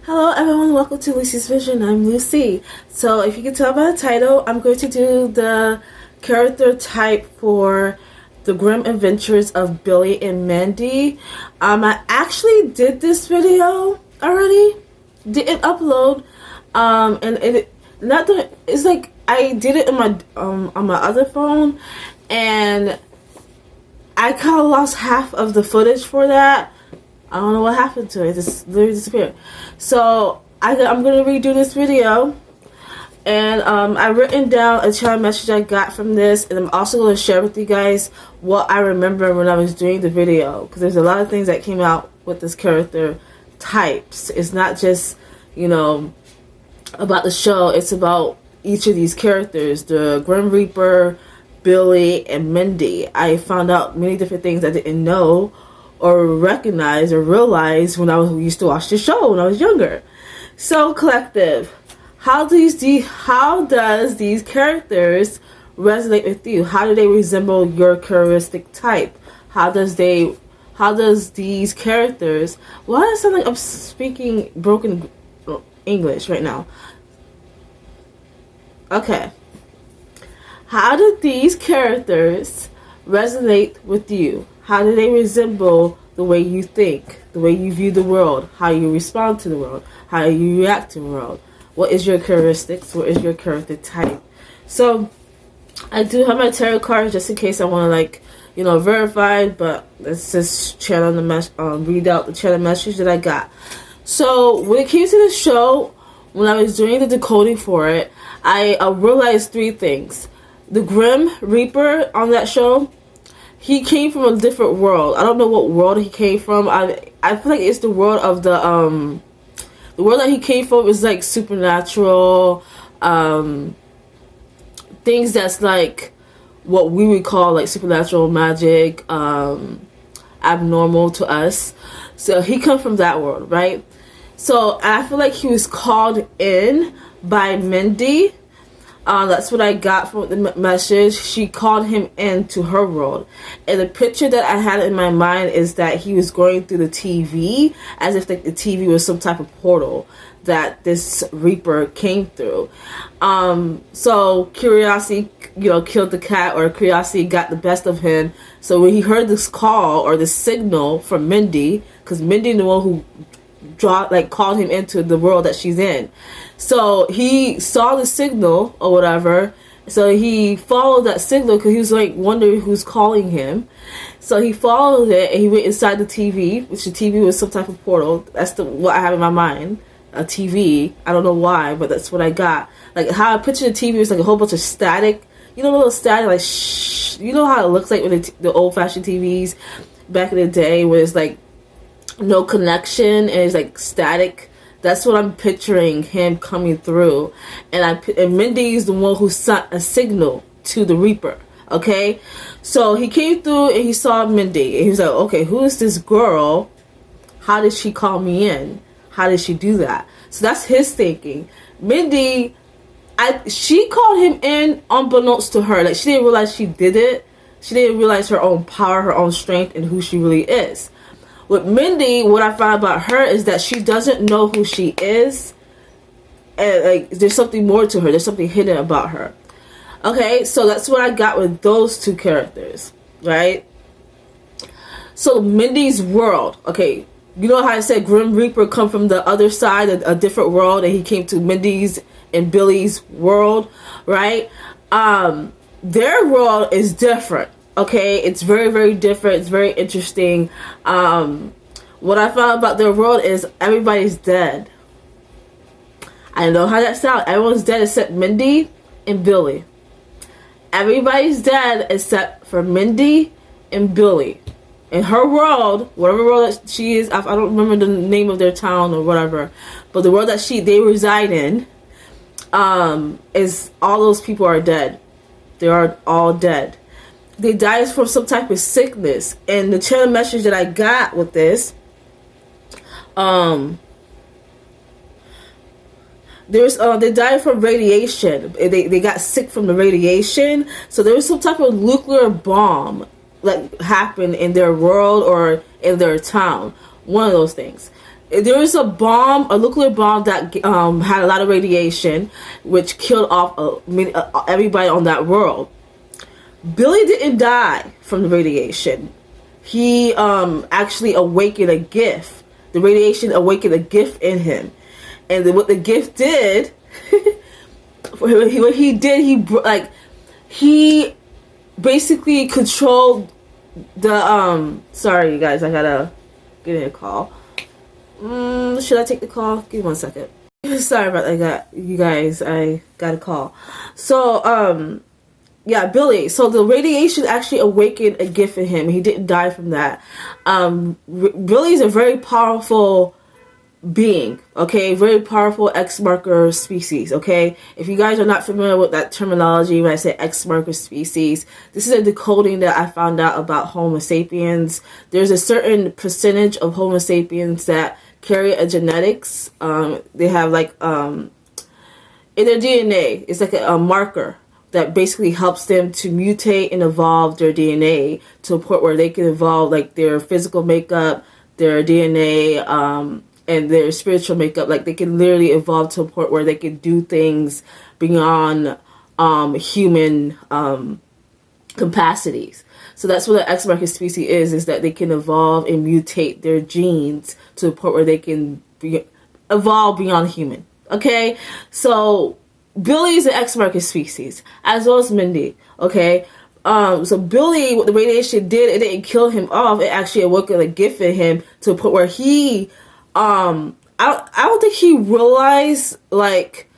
Hello everyone, welcome to Lucy's Vision. I'm Lucy. So if you can tell by the title, I'm going to do the character type for the Grim Adventures of Billy and Mindy. I actually did this video already, didn't upload, and it's like I did it in my on my other phone, and I kind of lost half of the footage for that. I don't know what happened to it. It just literally disappeared. So I'm going to redo this video. And I've written down a channel message I got from this. And I'm also going to share with you guys what I remember when I was doing the video. Because there's a lot of things that came out with this character types. It's not just, you know, about the show. It's about each of these characters. The Grim Reaper, Billy, and Mindy. I found out many different things I didn't know or recognize or realize when I used to watch the show when I was younger. So collective, how does these characters resonate with you? How do they resemble your characteristic type? How does these characters, why does it sound like I'm speaking broken English right now? Okay. How do these characters resonate with you? How do they resemble the way you think, the way you view the world, how you respond to the world, how you react to the world? What is your characteristics? What is your character type? So I do have my tarot cards just in case I want to verify, but let's just read out the channel message that I got. So when it came to the show, when I was doing the decoding for it, I realized three things. The Grim Reaper on that show, he came from a different world. I don't know what world he came from. I feel like it's the world of the world that he came from is like supernatural, things that's like what we would call like supernatural magic, abnormal to us. So he comes from that world, right? So I feel like he was called in by Mindy. That's what I got from the message. She called him into her world. And the picture that I had in my mind is that he was going through the TV as if the TV was some type of portal that this Reaper came through. So curiosity, killed the cat, or curiosity got the best of him. So when he heard this call or this signal from Mindy, because Mindy is the one who called him into the world that she's in. So he saw the signal or whatever. So he followed that signal because he was like wondering who's calling him. So he followed it and he went inside the TV, which the TV was some type of portal. That's what I have in my mind. A TV. I don't know why, but that's what I got. Like how I picture the TV was like a whole bunch of static. You know, a little static, like shh. You know how it looks like with the old-fashioned TVs back in the day, where it's like no connection and it's like static. That's what I'm picturing him coming through. And Mindy is the one who sent a signal to the Reaper. Okay, so he came through and he saw Mindy and he was like, okay, who is this girl? How did she call me in? How did she do that? So that's his thinking. Mindy, she called him in unbeknownst to her. Like, she didn't realize she did it. She didn't realize her own power, her own strength, and who she really is. With Mindy, what I found about her is that she doesn't know who she is, and like there's something more to her. There's something hidden about her. Okay, so that's what I got with those two characters, right? So Mindy's world. Okay, you know how I said Grim Reaper come from the other side, a different world, and he came to Mindy's and Billy's world, right? Their world is different. Okay, it's very, very different. It's very interesting. What I found about their world is everybody's dead. I know how that sounds. Everyone's dead except Mindy and Billy. Everybody's dead except for Mindy and Billy. In her world, whatever world that she is, I don't remember the name of their town or whatever, but the world that they reside in, is all those people are dead. They are all dead. They died from some type of sickness. And the channel message that I got with this, they died from radiation. They got sick from the radiation. So there was some type of nuclear bomb that happened in their world or in their town. One of those things. There was a nuclear bomb that had a lot of radiation, which killed off everybody on that world. Billy didn't die from the radiation. He actually awakened a gift. The radiation awakened a gift in him, and what the gift did, what he did, he basically controlled the Sorry, you guys, I gotta get in a call. Should I take the call? Give me 1 second. Sorry about that, you guys. I got a call. So, yeah, Billy. So the radiation actually awakened a gift in him. He didn't die from that. Billy's a very powerful being, okay? Very powerful X marker species, okay? If you guys are not familiar with that terminology, when I say X marker species, this is a decoding that I found out about Homo sapiens. There's a certain percentage of Homo sapiens that carry a genetics. They have like, in their DNA, it's like a marker that basically helps them to mutate and evolve their DNA to a point where they can evolve like their physical makeup, their DNA, and their spiritual makeup. Like they can literally evolve to a point where they can do things beyond human capacities. So that's what an X marker species is that they can evolve and mutate their genes to a point where they can evolve beyond human. Okay, so Billy is an X marker species, as well as Mindy. Okay, so Billy, what the radiation did, it didn't kill him off. It actually awoken a gift in him to a point where he, I don't think he realized like.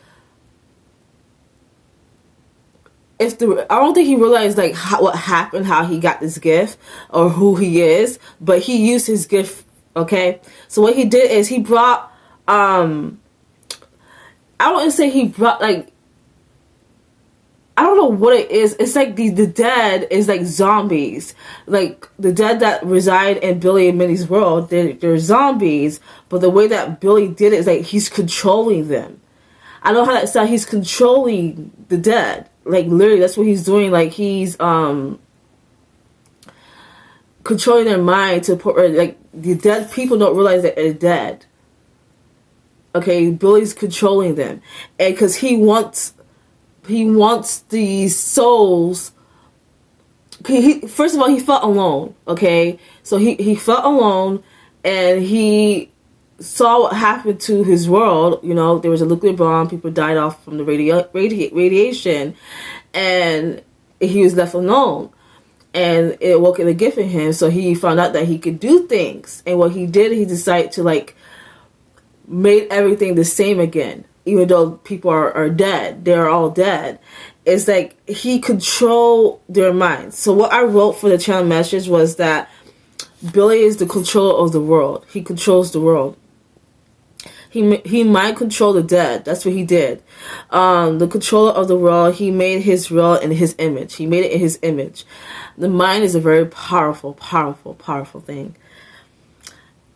I don't think he realized like what happened, how he got this gift, or who he is, but he used his gift. Okay, so what he did is he brought. I wouldn't say he brought like. I don't know what it is. It's like the dead is like zombies. Like the dead that reside in Billy and Minnie's world, they're zombies. But the way that Billy did it is like he's controlling them. I don't know how that sounds. He's controlling the dead. Like literally, that's what he's doing. Like he's controlling their mind to the point where like the dead people don't realize that they're dead. Okay, Billy's controlling them, and because he wants these souls. First of all, he felt alone. Okay, so he felt alone, and he saw what happened to his world. You know, there was a nuclear bomb. People died off from the radiation, and he was left alone. And it woke a gift in him. So he found out that he could do things. And what he did, he decided to like made everything the same again. Even though people are dead, they're all dead. It's like he controlled their minds. So what I wrote for the channel message was that Billy is the controller of the world. He controls the world. He mind control the dead. That's what he did. The controller of the world. He made his world in his image. He made it in his image. The mind is a very powerful, powerful, powerful thing.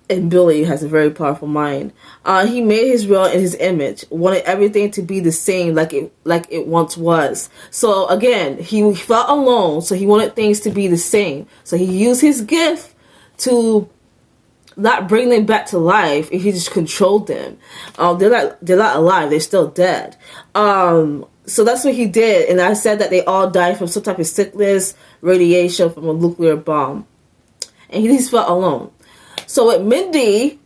And Billy has a very powerful mind. He made his world in his image. Wanted everything to be the same, like it once was. So again, he felt alone. So he wanted things to be the same. So he used his gift to not bring them back to life. He just controlled them. They're not alive. They're still dead. So that's what he did. And I said that they all died from some type of sickness, radiation from a nuclear bomb. And he just felt alone. So with Mindy,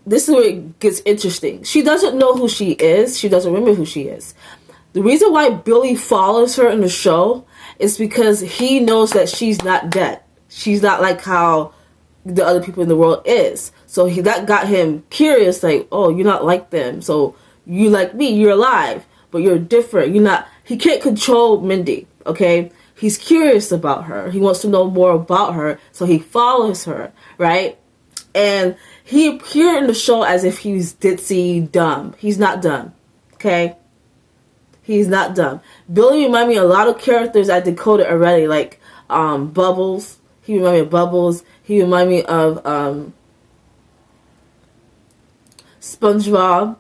this is where it gets interesting. She doesn't know who she is. She doesn't remember who she is. The reason why Billy follows her in the show is because he knows that she's not dead. She's not like how the other people in the world is. So that got him curious, like, oh, you're not like them. So you like me, you're alive, but you're different. You're not. He can't control Mindy, okay? He's curious about her. He wants to know more about her, so he follows her, right? And he appeared in the show as if he's ditzy, dumb. He's not dumb, okay? He's not dumb. Billy reminded me of a lot of characters I decoded already, like Bubbles. He reminded me of Bubbles. He reminded me of SpongeBob.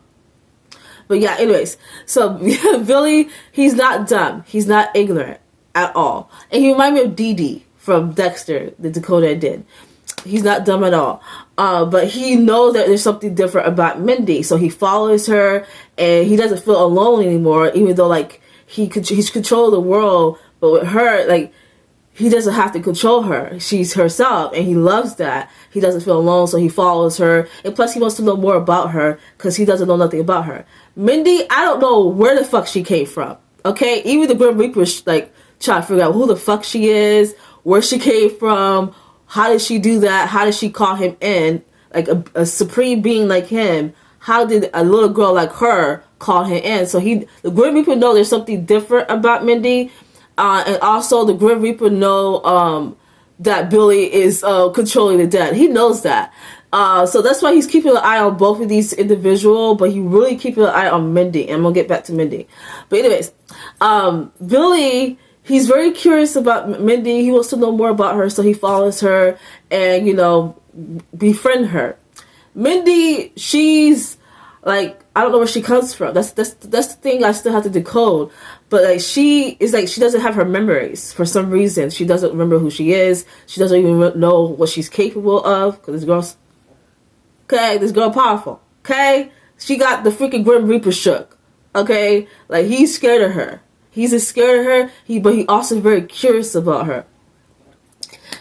But yeah, anyways. So Billy, he's not dumb. He's not ignorant at all. And he reminded me of Dee Dee from Dexter, the Dakota I did. He's not dumb at all. But he knows that there's something different about Mindy, so he follows her, and he doesn't feel alone anymore. Even though like he's controlled the world, but with her, like he doesn't have to control her. She's herself, and he loves that. He doesn't feel alone, so he follows her. And plus, he wants to know more about her because he doesn't know nothing about her. Mindy, I don't know where the fuck she came from. Okay, even the Grim Reapers like try to figure out who the fuck she is, where she came from. How did she do that? How did she call him in? Like a supreme being like him. How did a little girl like her call him in? So the Grim Reaper know there's something different about Mindy. And also the Grim Reaper know that Billy is controlling the dead. He knows that. So that's why he's keeping an eye on both of these individuals, but he really keeping an eye on Mindy. And I'm going to get back to Mindy. But anyways, Billy... he's very curious about Mindy. He wants to know more about her, so he follows her and, you know, befriend her. Mindy, she's like, I don't know where she comes from. That's the thing I still have to decode. But like she doesn't have her memories for some reason. She doesn't remember who she is. She doesn't even know what she's capable of. Because this girl powerful. Okay, she got the freaking Grim Reaper shook. Okay, like he's scared of her. He's as scared of her, but he also very curious about her.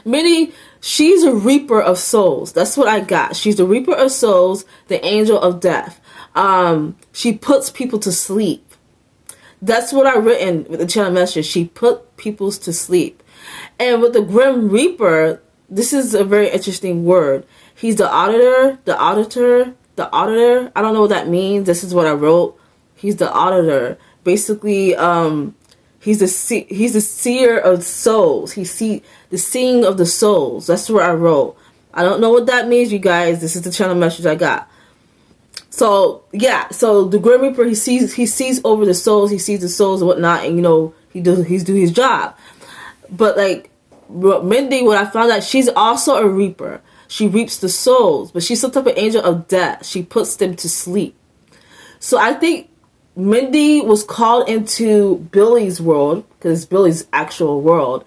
Mindy, she's a reaper of souls. That's what I got. She's the reaper of souls, the angel of death. She puts people to sleep. That's what I written with the channel message. She put people to sleep. And with the Grim Reaper, this is a very interesting word. He's the auditor. I don't know what that means. This is what I wrote. He's the auditor. Basically, he's the seer of souls. The seeing of the souls. That's what I wrote. I don't know what that means, you guys. This is the channel message I got. So yeah, so the Grim Reaper, he sees over the souls. He sees the souls and whatnot, and you know he's do his job. But like Mindy, what I found out, she's also a reaper. She reaps the souls, but she's some type of angel of death. She puts them to sleep. So I think Mindy was called into Billy's world, because it's Billy's actual world.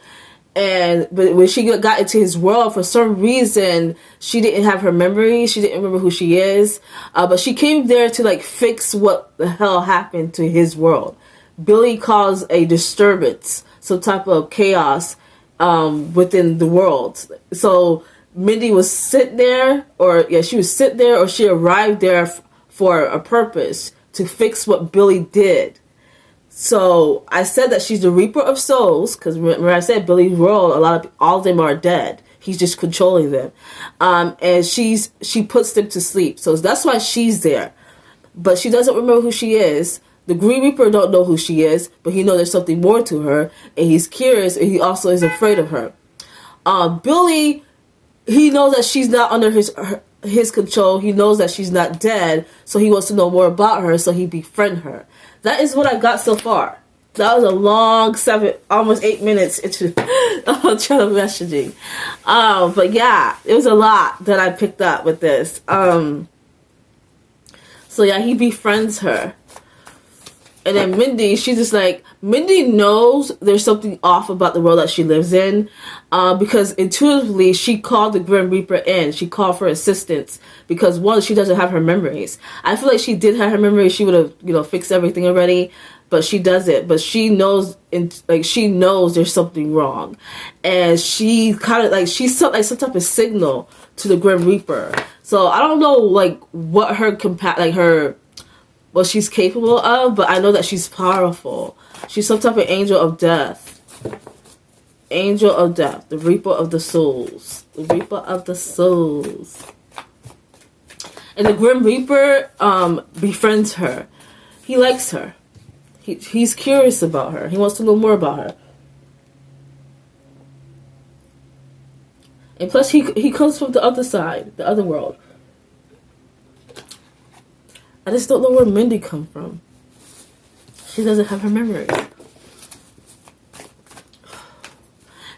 But when she got into his world, for some reason, she didn't have her memory. She didn't remember who she is. But she came there to like fix what the hell happened to his world. Billy caused a disturbance, some type of chaos within the world. So Mindy was sit there, or she arrived there for a purpose, to fix what Billy did. So I said that she's the reaper of souls, because remember I said Billy's world, all of them are dead. He's just controlling them. And she puts them to sleep. So that's why she's there. But she doesn't remember who she is. The Green Reaper don't know who she is, but he knows there's something more to her, and he's curious, and he also is afraid of her. Billy, he knows that she's not under his control. He knows that she's not dead, so he wants to know more about her, so he befriend her. That is what I got so far. That was a long almost 8 minutes into channel messaging. But yeah, it was a lot that I picked up with this. So yeah, he befriends her. And then Mindy, she's just like, Mindy knows there's something off about the world that she lives in, because intuitively she called the Grim Reaper in. She called for assistance because, one, she doesn't have her memories. I feel like she did have her memories. She would have, fixed everything already, but she doesn't. But she knows, she knows there's something wrong, and she kind of like she's some type of signal to the Grim Reaper. So I don't know what what she's capable of, but I know that she's powerful. She's some type of angel of death. Angel of death. The reaper of the souls. The reaper of the souls. And the Grim Reaper befriends her. He likes her. He's curious about her. He wants to know more about her. And plus he comes from the other side, the other world. I just don't know where Mindy come from. She doesn't have her memory.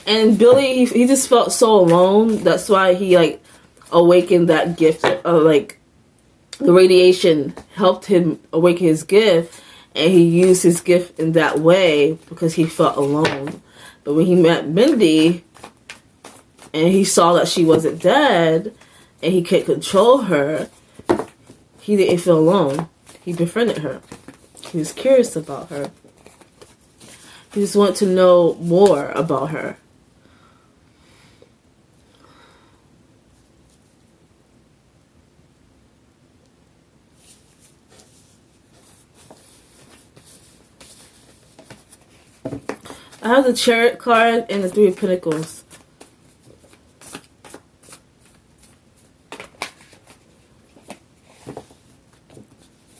And Billy, he just felt so alone. That's why he awakened that gift of the radiation helped him awaken his gift, and he used his gift in that way because he felt alone. But when he met Mindy, and he saw that she wasn't dead, and he can't control her, he didn't feel alone. He befriended her. He was curious about her. He just wanted to know more about her. I have the Chariot card and the Three of Pentacles.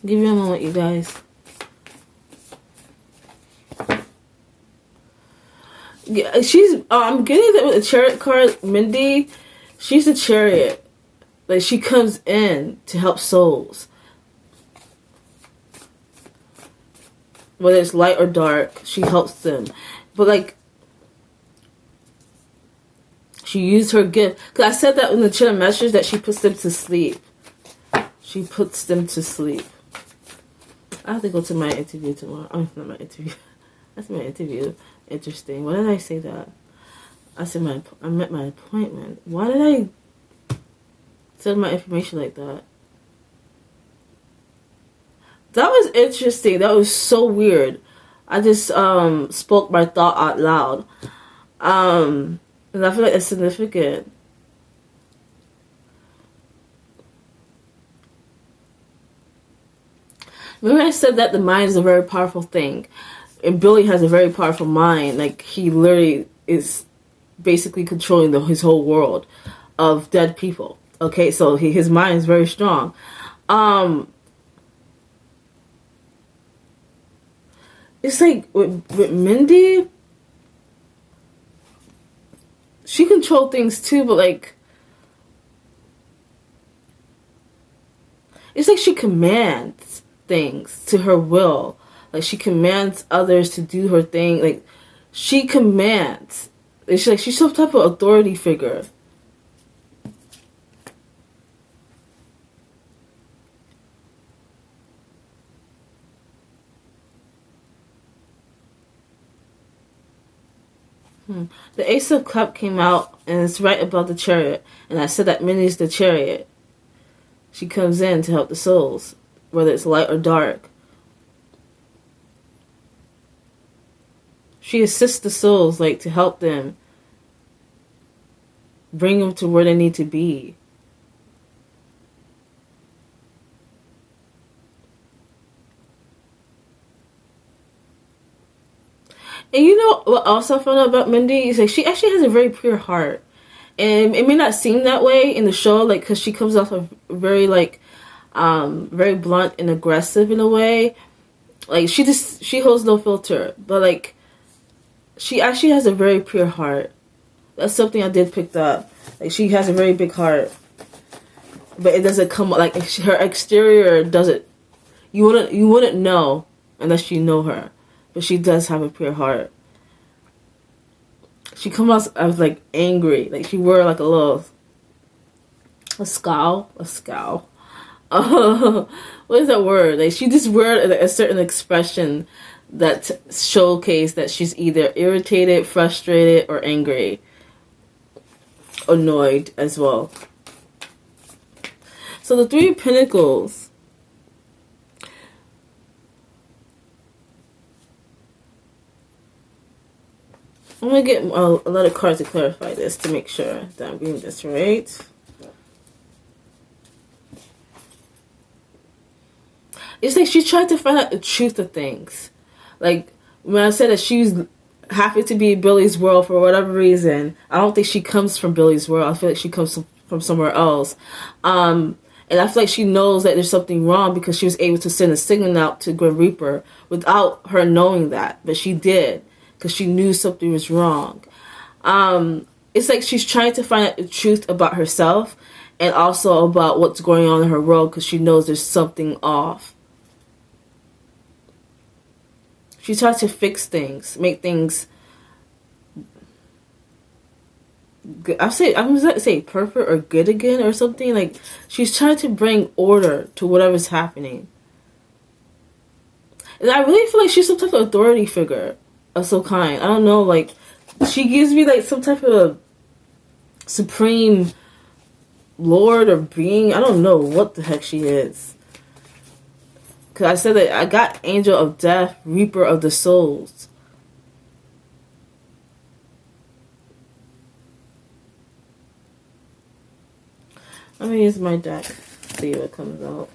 Give me a moment, you guys. Yeah, I'm getting that with the Chariot card, Mindy. She's a chariot. Like, she comes in to help souls. Whether it's light or dark, she helps them. But, like, she used her gift. Because I said that in the channel message that she puts them to sleep. She puts them to sleep. I have to go to my interview tomorrow. Oh, not my interview. That's my interview. Interesting. Why did I say that? I said I'm at my appointment. Why did I send my information like that? That was interesting. That was so weird. I just spoke my thought out loud. And I feel like it's significant. Remember I said that the mind is a very powerful thing. And Billy has a very powerful mind. Like, he literally is basically controlling his whole world of dead people. Okay, so his mind is very strong. It's like with Mindy, she controlled things too, but like, it's like she commands things to her will. Like, she commands others to do her thing. Like, she commands. She's some type of authority figure. The Ace of Cups came out, and it's right above the Chariot. And I said that Minnie's the Chariot. She comes in to help the souls, whether it's light or dark. She assists the souls, like, to help them, bring them to where they need to be. And you know what else I found out about Mindy? Is like, she actually has a very pure heart. And it may not seem that way in the show, like, because she comes off of very, like, very blunt and aggressive in a way. Like, she holds no filter. But, like, she actually has a very pure heart. That's something I did pick up. Like, she has a very big heart. But it doesn't come, like, her exterior doesn't, you wouldn't know unless you know her. But she does have a pure heart. She comes out as, like, angry. Like, she wore, like, a scowl. What is that word? Like, she just wore a certain expression that showcased that she's either irritated, frustrated, or angry. Annoyed as well. So the Three of Pentacles. I'm going to get another card to clarify this to make sure that I'm reading this right. It's like she tried to find out the truth of things. Like, when I said that she's happy to be in Billy's world for whatever reason, I don't think she comes from Billy's world. I feel like she comes from somewhere else. And I feel like she knows that there's something wrong because she was able to send a signal out to Grim Reaper without her knowing that. But she did, because she knew something was wrong. It's like she's trying to find out the truth about herself and also about what's going on in her world because she knows there's something off. She tries to fix things, make things good. I'm going to say perfect or good again or something. Like, she's trying to bring order to whatever's happening. And I really feel like she's some type of authority figure of some kind. I don't know, like, she gives me, like, some type of supreme lord or being. I don't know what the heck she is. Because I said that I got angel of death, reaper of the souls. Let me use my deck. See what comes out.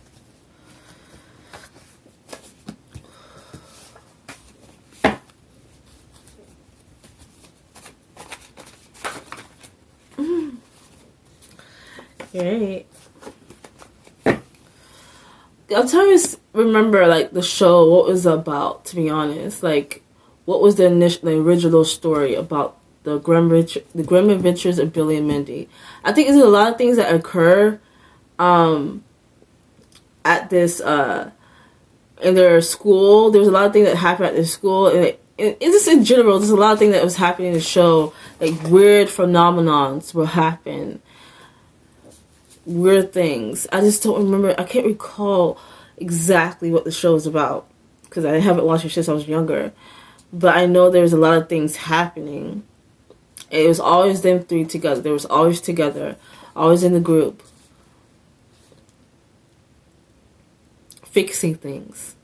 Great. I'm trying to remember, like, the show, what it was about, to be honest. Like, what was the original story about the Grim Adventures of Billy and Mindy? I think there's a lot of things that occur at this, in their school. There was a lot of things that happened at their school, and just in general, there's a lot of things that was happening in the show. Like, weird phenomenons will happen. Weird things. I just don't remember. I can't recall exactly what the show is about because I haven't watched it since I was younger. But I know there's a lot of things happening. It was always them three together. They was always together, always in the group, fixing things.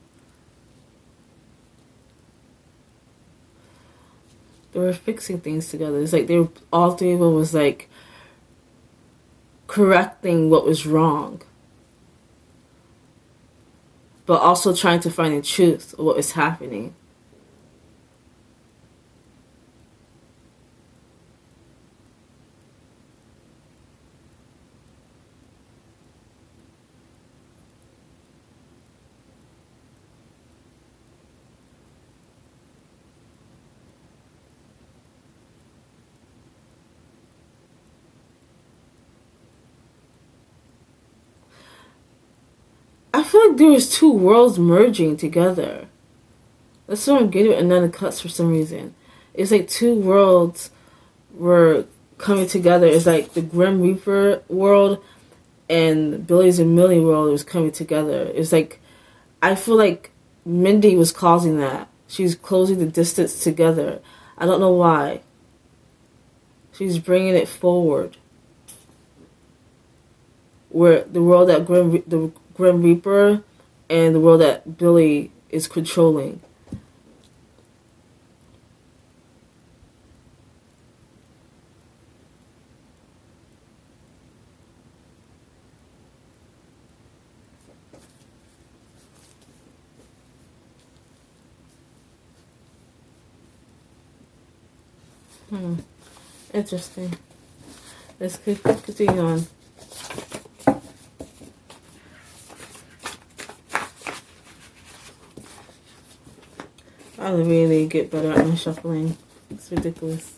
They were fixing things together. It's like they were, all three of them was like correcting what was wrong, but also trying to find the truth of what was happening. I feel like there was two worlds merging together. That's what I'm getting with Another Cuts for some reason. It's like two worlds were coming together. It's like the Grim Reaper world and Billy's and Millie world was coming together. It's like, I feel like Mindy was causing that. She's closing the distance together. I don't know why. She's bringing it forward. Where the world that the Grim Reaper and the world that Billy is controlling. Interesting. Let's continue on. I really get better at my shuffling. It's ridiculous.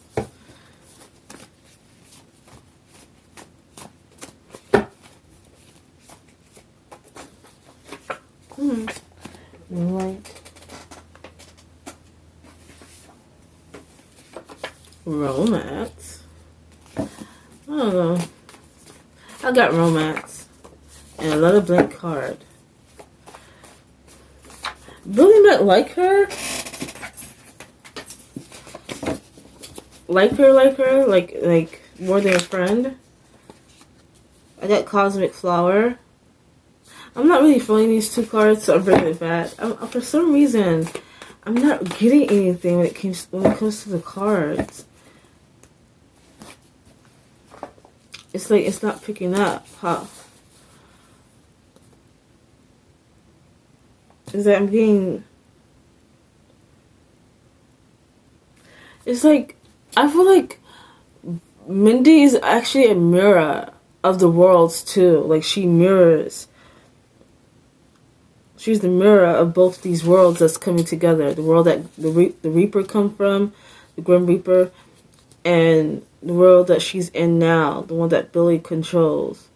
Like romance. I don't know. I got romance and another blank card. Billy might like her. Like more than a friend. I got Cosmic Flower. I'm not really feeling these two cards, so I'm bringing it back. For some reason, I'm not getting anything when it comes to the cards. It's like it's not picking up, huh? Is that I'm getting... It's like, I feel like Mindy is actually a mirror of the worlds too. Like, she mirrors. She's the mirror of both these worlds that's coming together. The world that the Reaper come from, the Grim Reaper, and the world that she's in now, the one that Billy controls.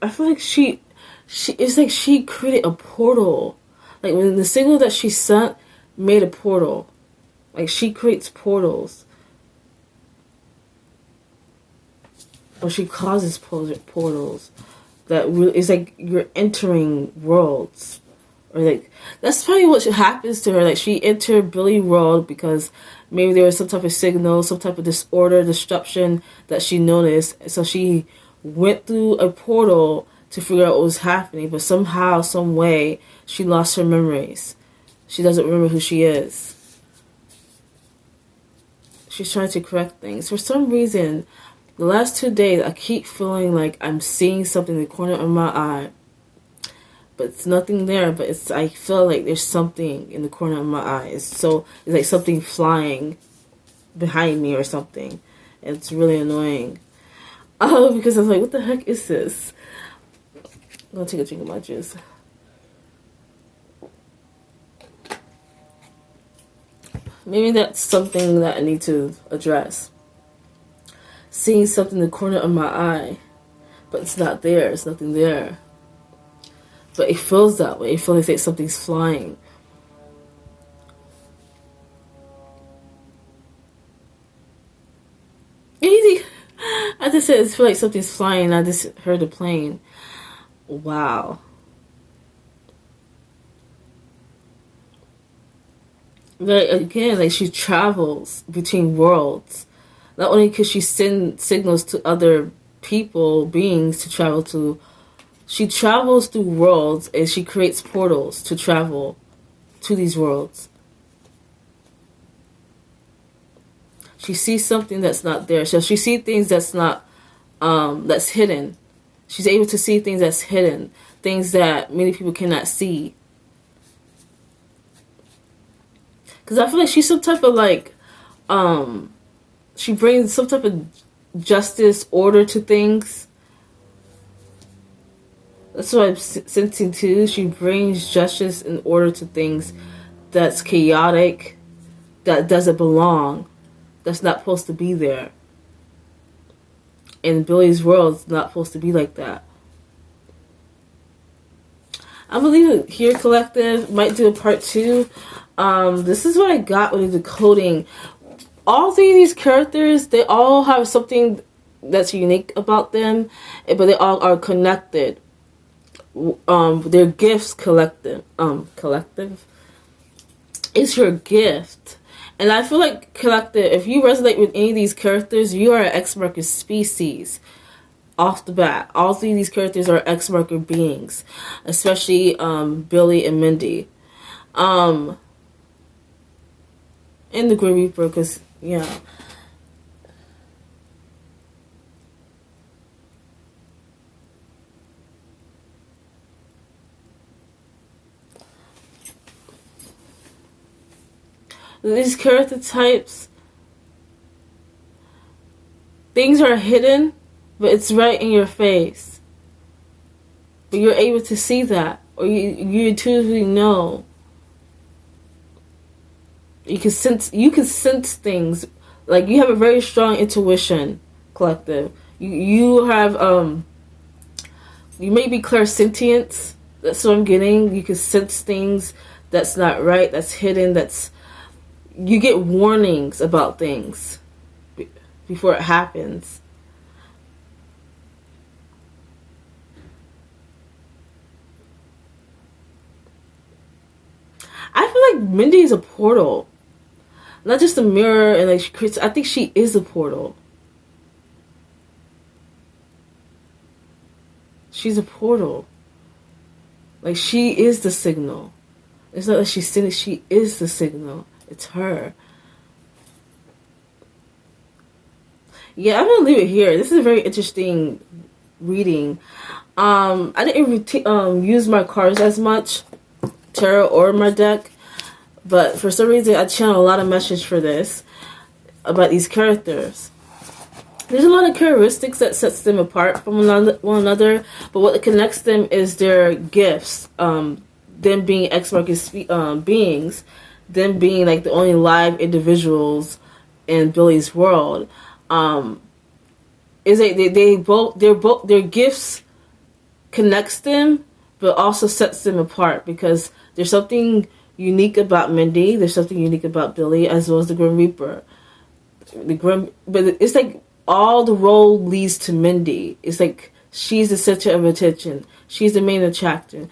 I feel like it's like she created a portal. Like, when the signal that she sent made a portal. Like, she creates portals. Or she causes portals. That really, it's like you're entering worlds. Or like, that's probably what happens to her. Like, she entered Billy's world because Maybe there was some type of signal, some type of disorder, disruption that she noticed. So she went through a portal to figure out what was happening, but somehow, some way, she lost her memories. She doesn't remember who she is. She's trying to correct things. For some reason, the last 2 days, I keep feeling like I'm seeing something in the corner of my eye. But it's nothing there, but I feel like there's something in the corner of my eye. It's like something flying behind me or something. And it's really annoying. Oh, because I was like, what the heck is this? I'm going to take a drink of my juice. Maybe that's something that I need to address. Seeing something in the corner of my eye, but it's not there. It's nothing there. But it feels that way. It feels like something's flying. Easy. I just said it feels like something's flying. I just heard a plane. Wow. But again, like she travels between worlds. Not only could she send signals to other people, beings to travel to, she travels through worlds and she creates portals to travel to these worlds. She sees something that's not there. So she sees things that's not, that's hidden. She's able to see things that's hidden. Things that many people cannot see. Because I feel like she's some type of like, she brings some type of justice, order to things. That's what I'm sensing too. She brings justice and order to things that's chaotic, that doesn't belong, that's not supposed to be there. In Billy's world, it's not supposed to be like that. I'm gonna leave it here, collective. Might do a part 2. This is what I got with the decoding. All three of these characters, they all have something that's unique about them, but they all are connected. Their gifts collective. It's your gift. And I feel like collective, if you resonate with any of these characters, you are an X-marker species. Off the bat. All three of these characters are X-marker beings. Especially Billy and Mindy. And the Grim Reaper, because, yeah. These character types, things are hidden, but it's right in your face. But you're able to see that, or you intuitively know. You can sense things. Like, you have a very strong intuition, collective. You have you may be clairsentient. That's what I'm getting. You can sense things that's not right, that's hidden, you get warnings about things before it happens. I feel like Mindy is a portal. Not just a mirror and like she creates, I think she is a portal. She's a portal. Like, she is the signal. It's not that she's sending, she is the signal. It's her. Yeah, I'm gonna leave it here. This is a very interesting reading. I didn't use my cards as much, tarot or my deck, but for some reason I channeled a lot of message for this about these characters. There's a lot of characteristics that sets them apart from one another, but what connects them is their gifts. Them being X-marker beings. Them being like the only live individuals in Billy's world, is like their gifts connects them, but also sets them apart because there's something unique about Mindy. There's something unique about Billy, as well as the Grim Reaper. But it's like all the road leads to Mindy. It's like she's the center of attention. She's the main attraction.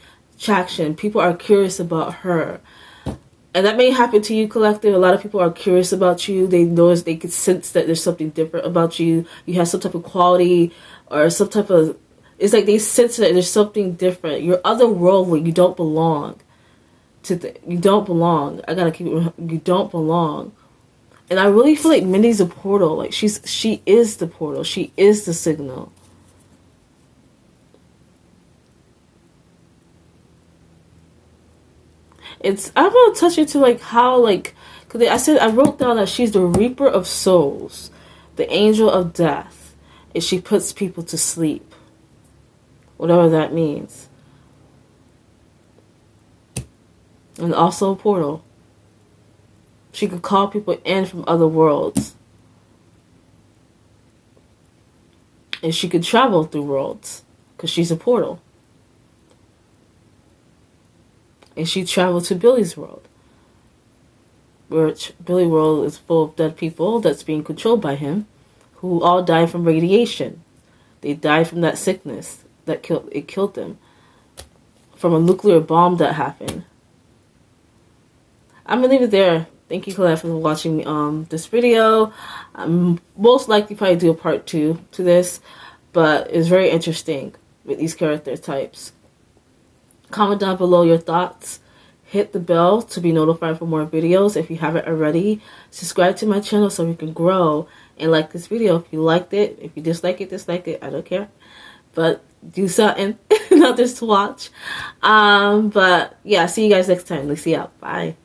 People are curious about her. And that may happen to you, Collective. A lot of people are curious about you. They notice, they can sense that there's something different about you. You have some type of quality or some type of... It's like they sense that there's something different. You're otherworldly. You don't belong. You don't belong. I gotta keep it... You don't belong. And I really feel like Mindy's a portal. Like, she is the portal. She is the signal. I'm gonna touch into like how, like, cause I wrote down that she's the reaper of souls, the angel of death, and she puts people to sleep, whatever that means. And also a portal. She could call people in from other worlds, and she could travel through worlds because she's a portal. And she traveled to Billy's world, which Billy's world is full of dead people that's being controlled by him, who all died from radiation. They died from that sickness that killed them, from a nuclear bomb that happened. I'm gonna leave it there. Thank you, Colette, for watching this video. I'm most likely probably do a part 2 to this, but it's very interesting with these character types. Comment down below your thoughts. Hit the bell to be notified for more videos if you haven't already. Subscribe to my channel so we can grow. And like this video if you liked it. If you dislike it, I don't care. But do something, not just to watch. But yeah, see you guys next time. Let's see you out. Bye.